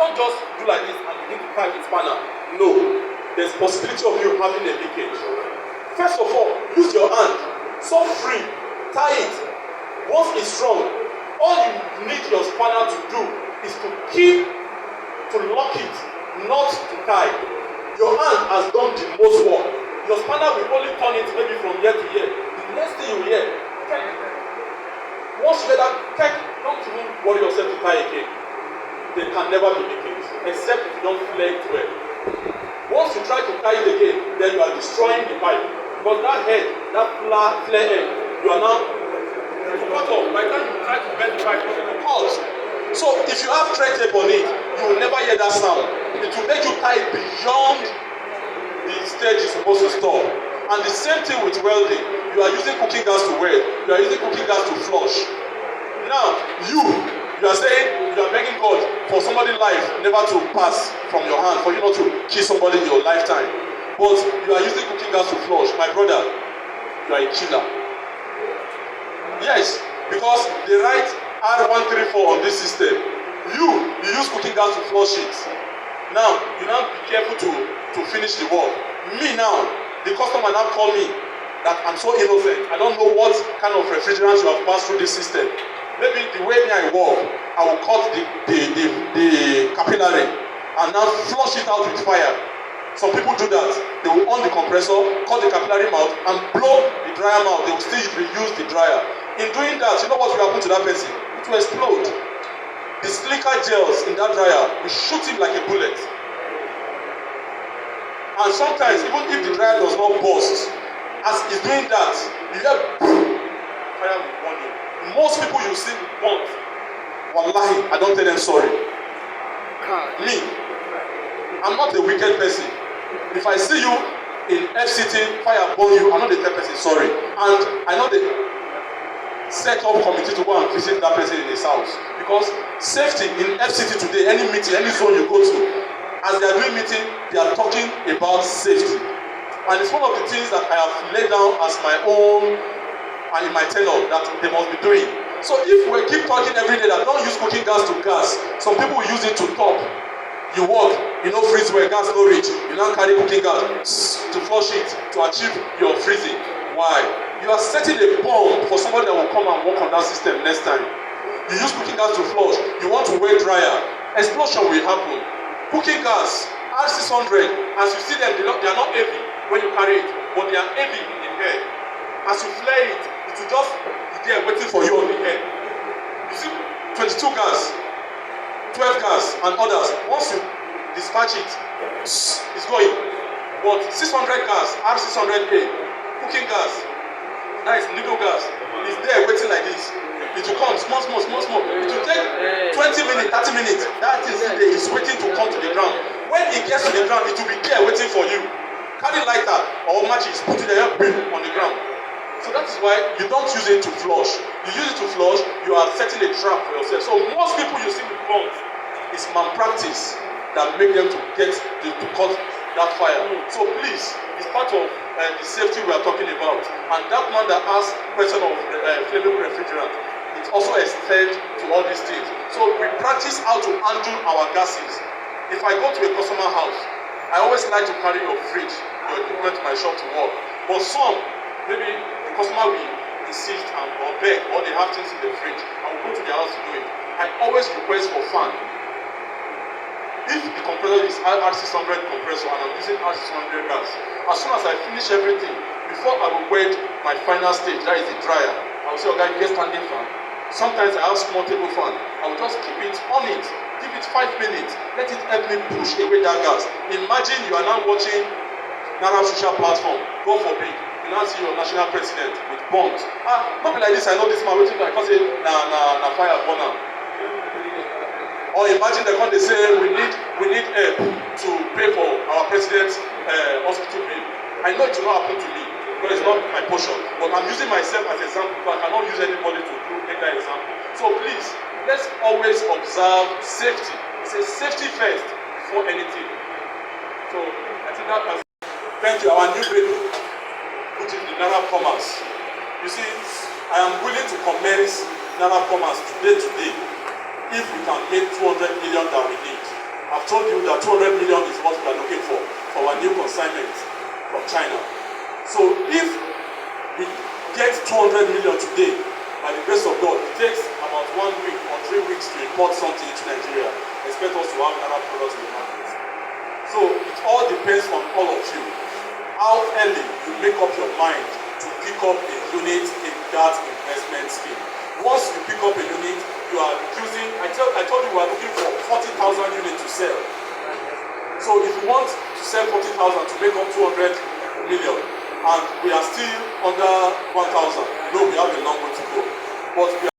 don't just do like this and begin to tie with spanner. No, there's possibility of you having a leakage. First of all, use your hand, so free, tie it. Once it's strong, all you need your spanner to do is to lock it, not to tie. Your hand has done the most work. Your spanner will only turn it maybe from year to year. The next thing you hear, once you hear that, don't even worry yourself to tie again. They can never be leakage, except if you don't flare it well. Once you try to tie it again, then you are destroying the pipe. Because that head, that flare head, you are now cut off. By the time you try to bend the pipe, it will cut. So if you have thread tape on it, you will never hear that sound. It will make you tie it beyond the stage you're supposed to stop. And the same thing with welding. You are using cooking gas to weld. You are using cooking gas to flush. Now, you are saying you are begging God for somebody's life never to pass from your hand, for you not to kill somebody in your lifetime. But you are using cooking gas to flush. My brother, you are a killer. Yes, because they write R134 on this system. You use cooking gas to flush it. Now, you now be careful to finish the work. Me now, the customer now call me that I'm so innocent. I don't know what kind of refrigerant you have passed through this system. Maybe the way I work, I will cut the capillary and now flush it out with fire. Some people do that. They will on the compressor, cut the capillary mouth, and blow the dryer mouth. They will still reuse the dryer. In doing that, you know what will happen to that person? It will explode. The silica gels in that dryer will shoot him like a bullet. And sometimes, even if the dryer does not burst, as he's doing that, you hear boom, fire will burn you. Most people you see burnt. Wallahi, I don't tell them sorry. Me, I'm not a wicked person. If I see you in FCT, fire burn you, I'm not the third person sorry. And I know the set up committee to go and visit that person in his house. Because safety in FCT today, any meeting, any zone you go to, as they are doing meeting, they are talking about safety. And it's one of the things that I have laid down as my own and in my tenure that they must be doing. So if we keep talking every day that don't use cooking gas to gas, some people will use it to top. You work, you know freeze where gas no reach, you now carry cooking gas to flush it to achieve your freezing. Why? You are setting a bomb for somebody that will come and work on that system next time. You use cooking gas to flush, you want to wear dryer, explosion will happen. Cooking gas, R600, as you see them, they are not heavy when you carry it, but they are heavy in the head. As you flare it, it will just be there waiting for you on the head. You see, 22 gas, 12 gas, and others. Once you dispatch it, it's going. But 600 gas, R600A, cooking gas, that is needle gas, is there waiting like this. It will come small. It will take 20 minutes, 30 minutes. That is waiting to come to the ground. When it gets to the ground, it will be there waiting for you. Carry lighter or matches, put it there on the ground. So that is why you don't use it to flush. You use it to flush, you are setting a trap for yourself. So most people you see with guns, it's malpractice that make them to cut that fire. So please, it's part of the safety we are talking about. And that man that asked question of flammable refrigerant, it also extends to all these things. So we practice how to handle our gases. If I go to a customer house, I always like to carry your fridge, your equipment to my shop to work. But some, maybe the customer will insist or beg, or they have things in the fridge, I will go to their house to do it. I always request for fan. If the compressor is R600 compressor and I'm using R600 gas, as soon as I finish everything, before I will weld my final stage, that is the dryer, I will say, okay, get standing fan. Sometimes I have small table fan. I will just keep it on it, give it 5 minutes, let it help me push away that gas. Imagine you are now watching NARAP social platform, God forbid, you now see your national president with bombs. Not be like this, I know this man waiting like, because na fire burner. Or imagine the country say we need help to pay for our president's hospital bill. I know it will not happen to me because it's not my portion. But I'm using myself as an example because I cannot use anybody to make that example. So please, let's always observe safety. It's a safety first before anything. So I think that has thank you, our new baby, which is the NARAP commerce. You see, I am willing to commence NARAP commerce today. If we can make 200 million that we need. told you that 200 million is what we are looking for our new consignment from China. So if we get 200 million today, by the grace of God, it takes about 1 week or 3 weeks to import something into Nigeria. Expect us to have NARAP products in the market. So it all depends on all of you. How early you make up your mind to pick up a unit in that investment scheme. Once you pick up a unit, you are using, I told you we are looking for 40,000 units to sell. So if you want to sell 40,000 to make up 200 million, and we are still under 1,000, we have a long way to go. But we are